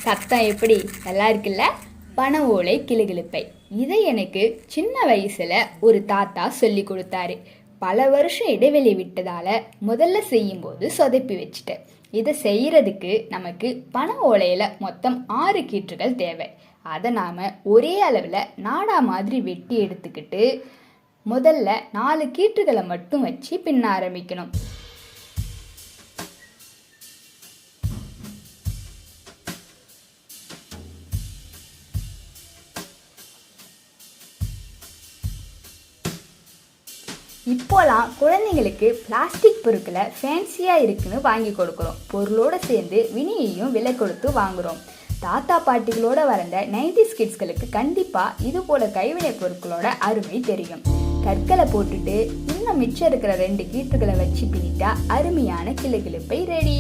சத்தம் எப்படி நல்லா இருக்குல்ல? பனை ஓலை கிளுகிளுப்பை. இதை எனக்கு சின்ன வயசுல ஒரு தாத்தா சொல்லி கொடுத்தாரு. பல வருஷம் இடைவெளி விட்டதால முதல்ல செய்யும்போது சொதப்பி வச்சுட்டேன். இதை செய்யறதுக்கு நமக்கு பனை ஓலையில மொத்தம் 6 கீற்றுகள் தேவை. அதை நாம ஒரே அளவில் நாடா மாதிரி வெட்டி எடுத்துக்கிட்டு முதல்ல 4 கீற்றுகளை மட்டும் வச்சு பின்ன ஆரம்பிக்கணும். இப்போலாம் குழந்தைங்களுக்கு பிளாஸ்டிக் பொருட்களை ஃபேன்சியாக இருக்குன்னு வாங்கி கொடுக்குறோம். பொருளோடு சேர்ந்து வினியையும் விலை கொடுத்து வாங்குகிறோம். தாத்தா பாட்டிகளோட வளர்ந்த 90s கிட்ஸ்களுக்கு கண்டிப்பாக இது போல கைவினை பொருட்களோட அருமை தெரியும். கற்களை போட்டுட்டு இன்னும் மிச்சம் இருக்கிற 2 கீற்றுகளை வச்சு பின்னிட்டா அருமையான கிளுகிளுப்பை ரெடி.